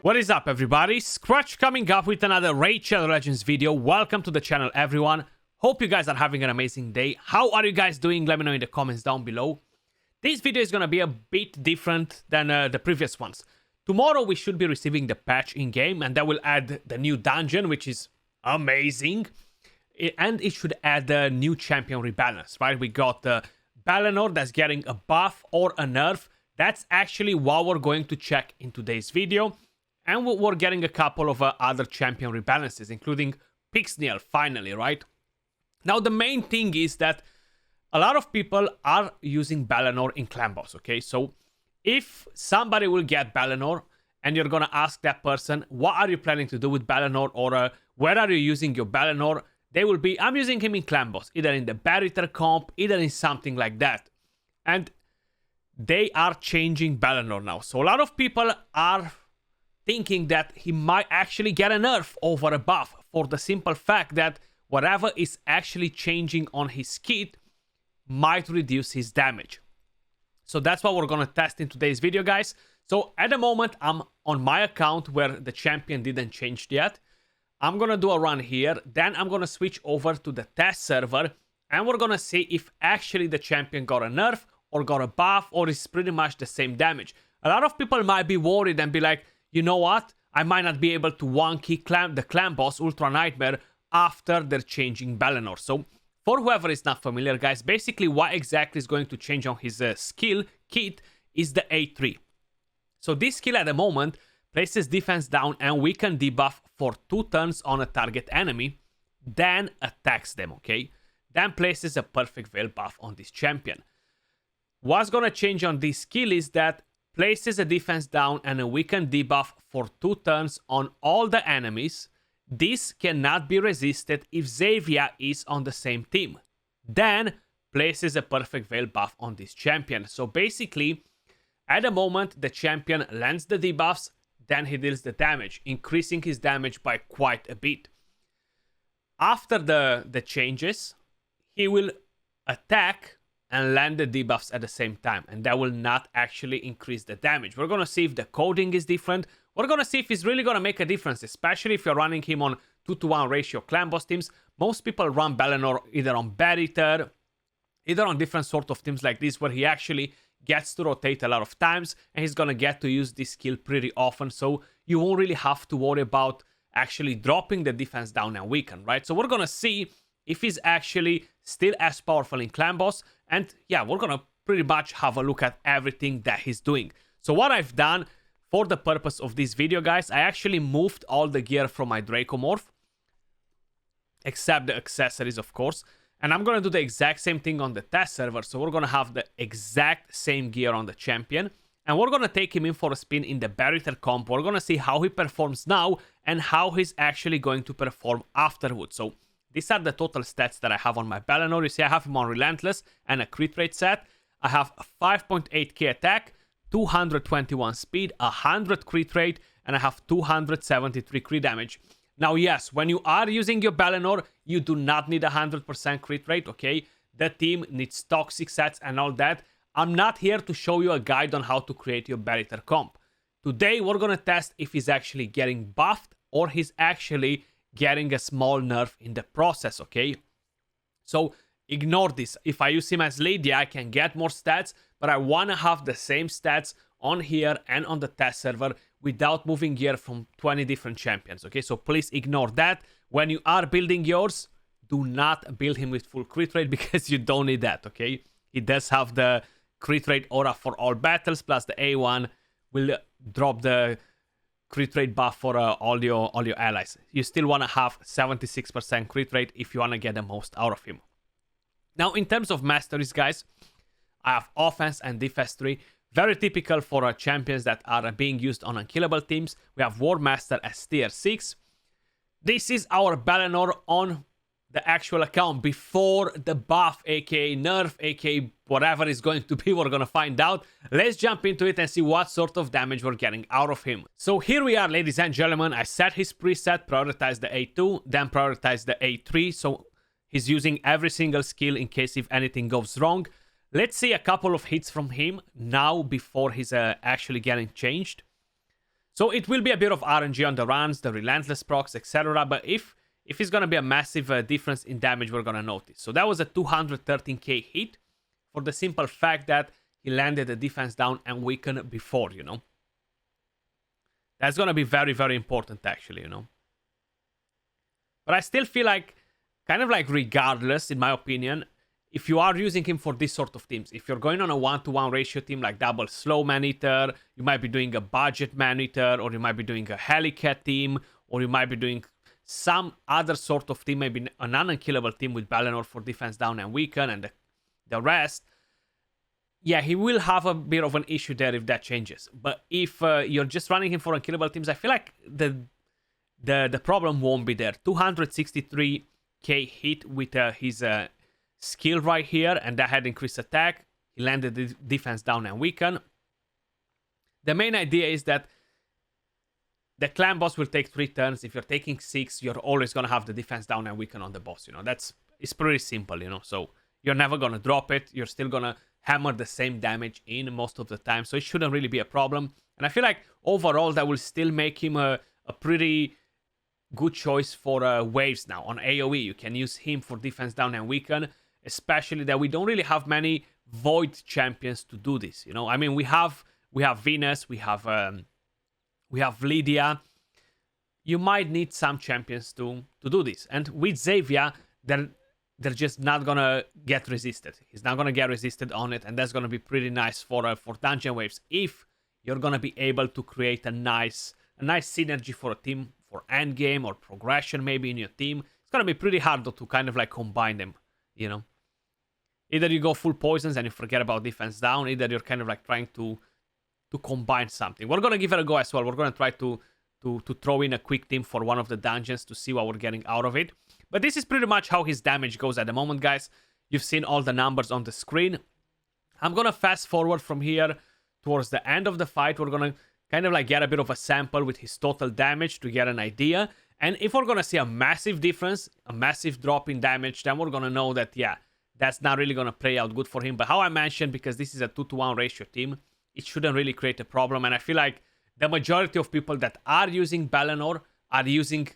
What is up, everybody? Skratch coming up with another Raid Shadow Legends video. Welcome to the channel, everyone. Hope you guys are having an amazing day. How are you guys doing? Let me know in the comments down below. This video is going to be a bit different than the previous ones. Tomorrow we should be receiving the patch in-game, and that will add the new dungeon, which is amazing. And it should add the new champion rebalance, right? We got the Balinor that's getting a buff or a nerf. That's actually what we're going to check in today's video. And we're getting a couple of other champion rebalances, including Pixniel, finally, right? Now, the main thing is that a lot of people are using Balinor in clan boss, okay? So, if somebody will get Balinor, and you're gonna ask that person, what are you planning to do with Balinor, or where are you using your Balinor? They will be, I'm using him in clan boss, either in the Barrier comp, either in something like that. And they are changing Balinor now. So, a lot of people are thinking that he might actually get a nerf over a buff for the simple fact that whatever is actually changing on his kit might reduce his damage. So that's what we're going to test in today's video, guys. So at the moment, I'm on my account where the champion didn't change yet. I'm going to do a run here. Then I'm going to switch over to the test server. And we're going to see if actually the champion got a nerf or got a buff or is pretty much the same damage. A lot of people might be worried and be like, you know what? I might not be able to one-key the clan boss Ultra Nightmare after they're changing Balinor. So, for whoever is not familiar, guys, basically what exactly is going to change on his skill kit is the A3. So, this skill at the moment places defense down and weaken debuff for 2 turns on a target enemy, then attacks them, okay? Then places a perfect veil buff on this champion. What's gonna change on this skill is that places a defense down and a weakened debuff for 2 turns on all the enemies. This cannot be resisted if Xayvia is on the same team. Then places a perfect veil buff on this champion. So basically, at the moment, the champion lands the debuffs, then he deals the damage, increasing his damage by quite a bit. After the changes, he will attack and land the debuffs at the same time, and that will not actually increase the damage. We're going to see if the coding is different. We're going to see if it's really going to make a difference, especially if you're running him on 2-to-1 ratio clan boss teams. Most people run Balinor either on Barrier, either on different sort of teams like this, where he actually gets to rotate a lot of times, and he's going to get to use this skill pretty often, so you won't really have to worry about actually dropping the defense down and weaken, right? So we're going to see if he's actually still as powerful in clan boss. And yeah, we're gonna pretty much have a look at everything that he's doing. So what I've done for the purpose of this video, guys, I actually moved all the gear from my Dracomorph, except the accessories, of course. And I'm gonna do the exact same thing on the test server. So we're gonna have the exact same gear on the champion. And we're gonna take him in for a spin in the Barrier comp. We're gonna see how he performs now and how he's actually going to perform afterwards. So these are the total stats that I have on my Balinor. You see, I have him on Relentless and a crit rate set. I have a 5.8k attack, 221 speed, 100 crit rate, and I have 273 crit damage. Now, yes, when you are using your Balinor, you do not need 100% crit rate, okay? The team needs toxic sets and all that. I'm not here to show you a guide on how to create your Barrier comp. Today, we're going to test if he's actually getting buffed or he's actually getting a small nerf in the process, okay? So ignore this. If I use him as lead, yeah, I can get more stats, but I want to have the same stats on here and on the test server without moving gear from 20 different champions, okay? So please ignore that. When you are building yours, do not build him with full crit rate because you don't need that, okay? He does have the crit rate aura for all battles, plus the A1 will drop the crit rate buff for all your allies. You still want to have 76% crit rate if you want to get the most out of him. Now, in terms of masteries, guys, I have offense and defense 3. Very typical for champions that are being used on unkillable teams. We have War Master as tier 6. This is our Balinor on the actual account before the buff, aka nerf, aka whatever is going to be. We're gonna find out. Let's jump into it and see what sort of damage we're getting out of him. So here we are, ladies and gentlemen. I set his preset, prioritize the A2, then prioritize the A3. So he's using every single skill in case if anything goes wrong. Let's see a couple of hits from him now before he's actually getting changed. So it will be a bit of RNG on the runs, the relentless procs, etc. But if it's going to be a massive difference in damage, we're going to notice. So that was a 213k hit for the simple fact that he landed the defense down and weakened before, you know. That's going to be very, very important, actually, you know. But I still feel like, kind of like regardless, in my opinion, if you are using him for this sort of teams, if you're going on a 1-to-1 ratio team like double slow man-eater, you might be doing a budget man-eater, or you might be doing a helicat team, or you might be doing some other sort of team, maybe an unkillable team with Balinor for defense down and weaken and the rest. Yeah, he will have a bit of an issue there if that changes. But if you're just running him for unkillable teams, I feel like the problem won't be there. 263k hit with his skill right here, and that had increased attack. He landed the defense down and weaken. The main idea is that the clan boss will take 3 turns. If you're taking 6, you're always going to have the defense down and weaken on the boss, you know. It's pretty simple, you know. So you're never going to drop it. You're still going to hammer the same damage in most of the time. So it shouldn't really be a problem. And I feel like overall that will still make him a pretty good choice for waves now. On AoE, you can use him for defense down and weaken. Especially that we don't really have many void champions to do this, you know. I mean, we have Venus, we have Lydia. You might need some champions to do this, and with Xavier, they're just not gonna get resisted. He's not gonna get resisted on it, and that's gonna be pretty nice for dungeon waves if you're gonna be able to create a nice synergy for a team, for end game or progression maybe in your team. It's gonna be pretty hard though to kind of like combine them, you know. Either you go full poisons and you forget about defense down, either you're kind of like trying to combine something. We're going to give it a go as well. We're going to try to throw in a quick team for one of the dungeons to see what we're getting out of it. But this is pretty much how his damage goes at the moment, guys. You've seen all the numbers on the screen. I'm going to fast forward from here towards the end of the fight. We're going to kind of like get a bit of a sample with his total damage to get an idea. And if we're going to see a massive difference, a massive drop in damage, then we're going to know that, yeah, that's not really going to play out good for him. But how I mentioned, because this is a 2-to-1 ratio team, it shouldn't really create a problem. And I feel like the majority of people that are using Balinor are using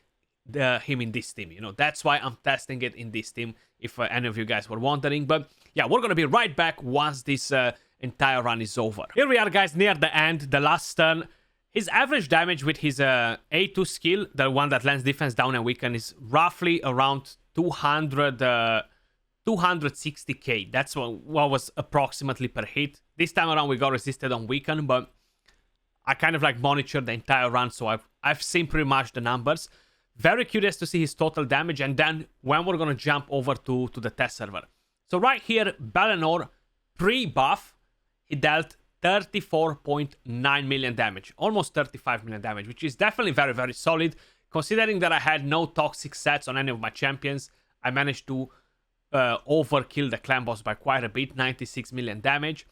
him in this team. You know, that's why I'm testing it in this team, if any of you guys were wondering. But yeah, we're going to be right back once this entire run is over. Here we are, guys, near the end, the last turn. His average damage with his A2 skill, the one that lands defense down and weaken, is roughly around 260k. That's what was approximately per hit. This time around we got resisted on weaken, but I kind of like monitored the entire run, so I've seen pretty much the numbers. Very curious to see his total damage, and then when we're gonna jump over to the test server. So right here, Balinor pre-buff, he dealt 34.9 million damage, almost 35 million damage, which is definitely very, very solid. Considering that I had no toxic sets on any of my champions, I managed to overkill the clan boss by quite a bit, 96 million damage.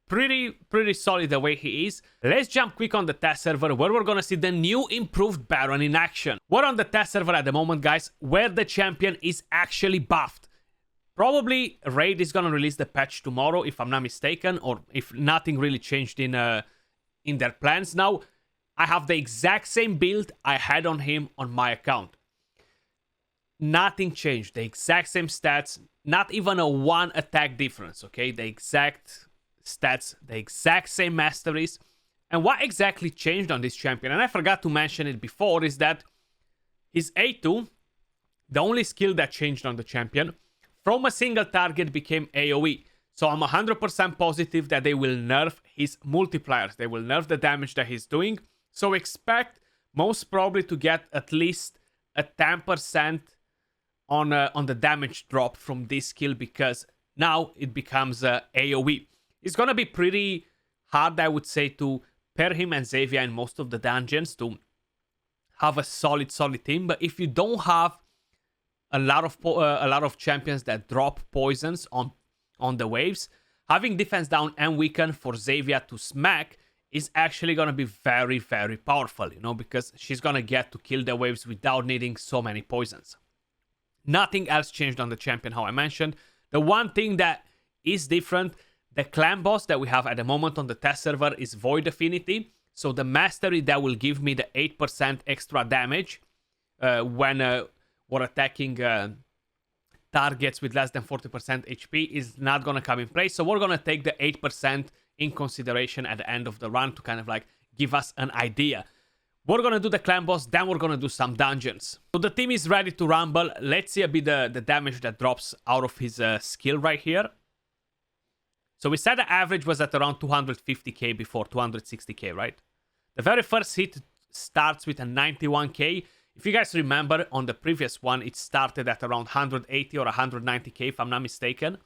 Pretty solid the way he is. Let's jump quick on the test server where we're gonna see the new improved Baron in action. We're on the test server at the moment, guys, where the champion is actually buffed. Probably Raid is gonna release the patch tomorrow, if I'm not mistaken, or if nothing really changed in their plans. Now, I have the exact same build I had on him on my account. Nothing changed. The exact same stats, not even a 1 attack difference, okay? The exact stats, the exact same masteries. And what exactly changed on this champion, and I forgot to mention it before, is that his A2, the only skill that changed on the champion, from a single target became AoE. So I'm 100% positive that they will nerf his multipliers. They will nerf the damage that he's doing. So expect most probably to get at least a 10% on the damage drop from this skill, because now it becomes AoE. It's gonna be pretty hard, I would say, to pair him and Xavier in most of the dungeons to have a solid team. But if you don't have a lot of champions that drop poisons on the waves, having defense down and weaken for Xavier to smack is actually gonna be very, very powerful, you know, because she's gonna get to kill the waves without needing so many poisons. Nothing else changed on the champion, how I mentioned. The one thing that is different, the clan boss that we have at the moment on the test server is Void Affinity. So the mastery that will give me the 8% extra damage when we're attacking targets with less than 40% HP is not going to come in place. So we're going to take the 8% in consideration at the end of the run to kind of like give us an idea. We're going to do the clan boss, then we're going to do some dungeons. So the team is ready to rumble. Let's see a bit the damage that drops out of his skill right here. So we said the average was at around 250k before, 260k, right? The very first hit starts with a 91k. If you guys remember, on the previous one, it started at around 180 or 190k, if I'm not mistaken.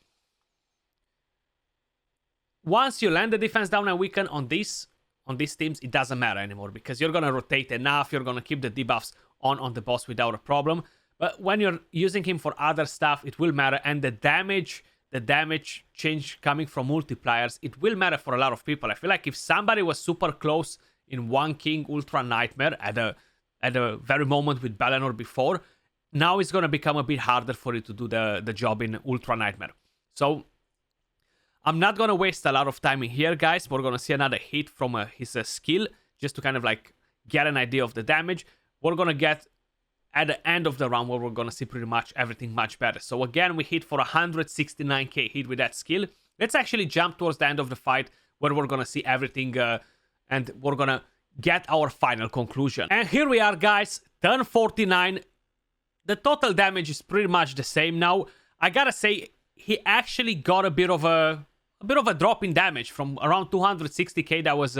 Once you land the defense down and weaken on these teams, it doesn't matter anymore because you're going to rotate enough, you're going to keep the debuffs on the boss without a problem. But when you're using him for other stuff, it will matter. And the damage change coming from multipliers, it will matter for a lot of people. I feel like if somebody was super close in One King Ultra Nightmare at a very moment with Balinor before, now it's going to become a bit harder for you to do the job in Ultra Nightmare. So I'm not going to waste a lot of time in here, guys. We're going to see another hit from his skill just to kind of like get an idea of the damage. We're going to get at the end of the round where we're going to see pretty much everything much better. So again, we hit for 169k hit with that skill. Let's actually jump towards the end of the fight where we're going to see everything and we're going to get our final conclusion. And here we are, guys. Turn 49. The total damage is pretty much the same now. I gotta say, he actually got a bit of a drop in damage from around 260k. That was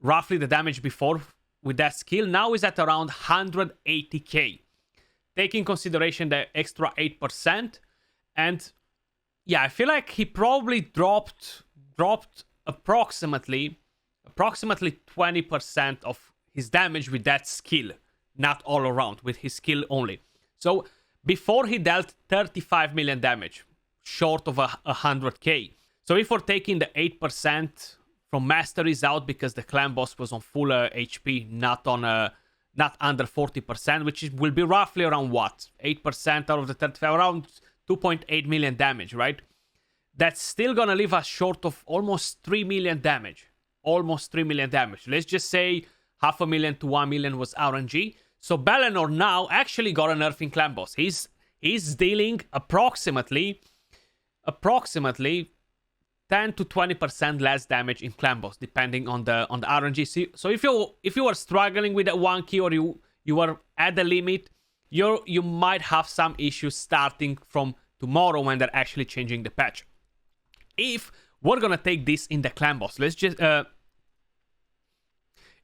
roughly the damage before with that skill. Now he's at around 180k. Taking consideration the extra 8%. And yeah, I feel like he probably dropped approximately 20% of his damage with that skill. Not all around, with his skill only. So before he dealt 35 million damage, short of 100k. So if we're taking the 8% from masteries out because the clan boss was on full HP, not under 40%, which will be roughly around what? 8% out of the 35, around 2.8 million damage, right? That's still gonna leave us short of almost 3 million damage. Almost 3 million damage. Let's just say 500,000 to 1 million was RNG. So Balinor now actually got a nerf in clan boss. He's dealing approximately 10 to 20% less damage in clan boss, depending on the RNG. So if you were struggling with a 1 key or you were at the limit, you might have some issues starting from tomorrow when they're actually changing the patch. If we're gonna take this in the clan boss, let's just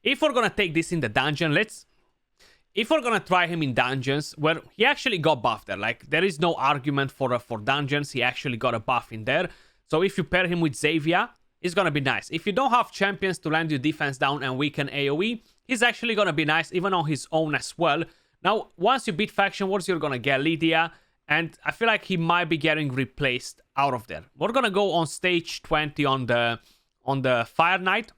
if we're gonna take this in the dungeon, if we're gonna try him in dungeons where he actually got buffed there, like there is no argument for dungeons, he actually got a buff in there. So if you pair him with Xavier, it's gonna be nice. If you don't have champions to land your defense down and weaken AoE, he's actually gonna be nice even on his own as well. Now, once you beat Faction Wars, you're gonna get Lydia, and I feel like he might be getting replaced out of there. We're gonna go on stage 20 on the Fire Knight,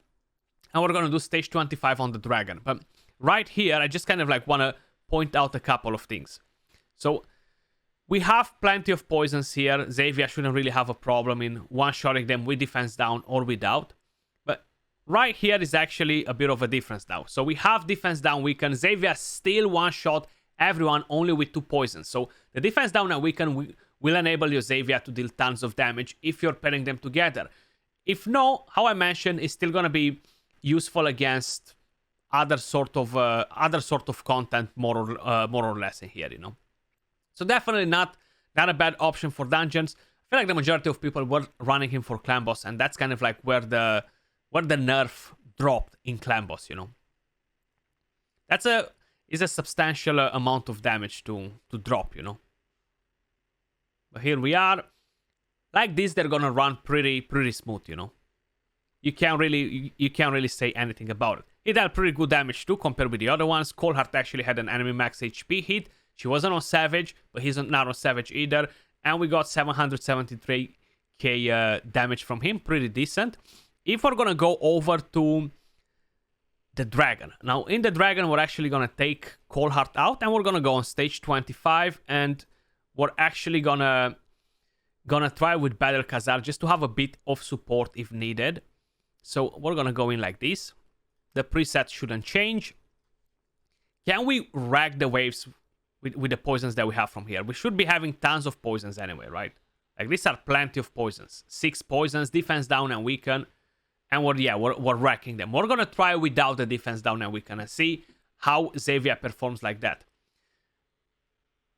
and we're gonna do stage 25 on the Dragon. But right here, I just kind of like want to point out a couple of things. So we have plenty of poisons here. Xavier shouldn't really have a problem in one-shotting them with defense down or without. But right here is actually a bit of a difference now. So we have defense down weaken. Xavier still one-shot everyone only with 2 poisons. So the defense down and weaken will enable your Xavier to deal tons of damage if you're pairing them together. If no, how I mentioned, it's still going to be useful against other sort of content more or less in here, you know. So definitely not a bad option for dungeons. I feel like the majority of people were running him for clan boss, and that's kind of like where the nerf dropped in clan boss, you know. Is a substantial amount of damage to drop, you know. But here we are. Like this, they're gonna run pretty smooth, you know. You can't really say anything about it. It dealt pretty good damage too compared with the other ones. Coldheart actually had an enemy max HP hit. She wasn't on Savage, but he's not on Savage either. And we got 773k damage from him. Pretty decent. If we're going to go over to the Dragon. Now, in the Dragon, we're actually going to take Coldheart out. And we're going to go on stage 25. And we're actually going to try with Battle Khazar just to have a bit of support if needed. So we're going to go in like this. The preset shouldn't change. Can we rack the waves with the poisons that we have from here? We should be having tons of poisons anyway, right? Like, these are plenty of poisons. 6 poisons, defense down and weaken. And we're racking them. We're gonna try without the defense down and weaken and see how Xavier performs like that.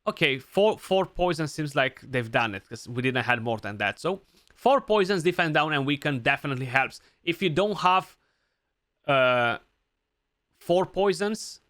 Okay, four poisons seems like they've done it, because we didn't have more than that. So 4 poisons, defense down and weaken definitely helps. If you don't have 4 poisons,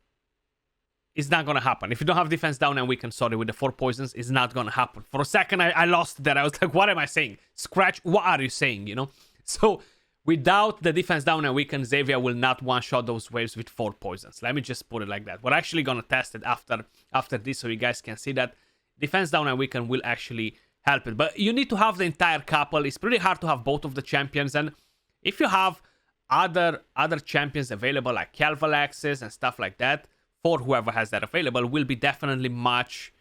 it's not gonna happen. If you don't have defense down and weaken, sorry, with the 4 poisons, it's not gonna happen. For a second, I lost that. I was like, what am I saying? Skratch, what are you saying, you know? So without the defense down and weaken, Xavier will not one-shot those waves with 4 poisons. Let me just put it like that. We're actually gonna test it after this, so you guys can see that defense down and weaken will actually help it. But you need to have the entire couple. It's pretty hard to have both of the champions, and if you have other champions available, like Calvalexes and stuff like that, for whoever has that available, will be definitely much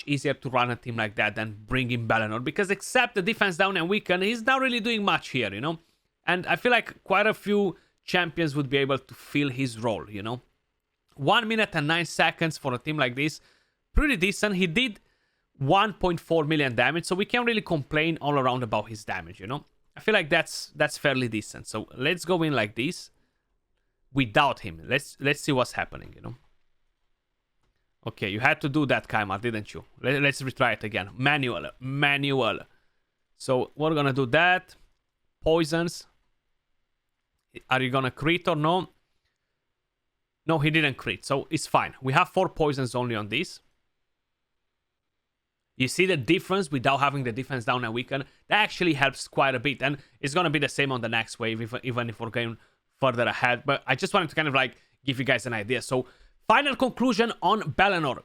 easier to run a team like that than bringing Balinor, because except the defense down and weaken, he's not really doing much here, you know? And I feel like quite a few champions would be able to fill his role, you know? 1 minute and 9 seconds for a team like this, pretty decent. He did 1.4 million damage, so we can't really complain all around about his damage, you know? I feel like that's fairly decent. So let's go in like this. Without him, let's see what's happening, you know. Okay, you had to do that, Kaimar, didn't you? Let's retry it again. Manual. So we're gonna do that. Poisons. Are you gonna crit or no? No, he didn't crit, so it's fine. We have 4 poisons only on this. You see the difference without having the defense down and weaken? That actually helps quite a bit, and it's gonna be the same on the next wave, even if we're going further ahead. But I just wanted to kind of like give you guys an idea. So final conclusion on Balinor: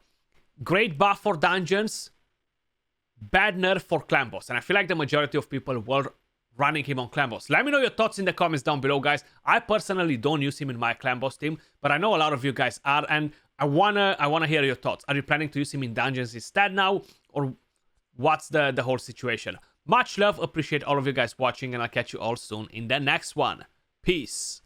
great buff for dungeons, bad nerf for clan boss, and I feel like the majority of people were running him on clan boss. Let me know your thoughts in the comments down below, guys. I personally don't use him in my clan boss team, but I know a lot of you guys are, and I wanna hear your thoughts. Are you planning to use him in dungeons instead now, or what's the whole situation? Much love, appreciate all of you guys watching, and I'll catch you all soon in the next one. Peace.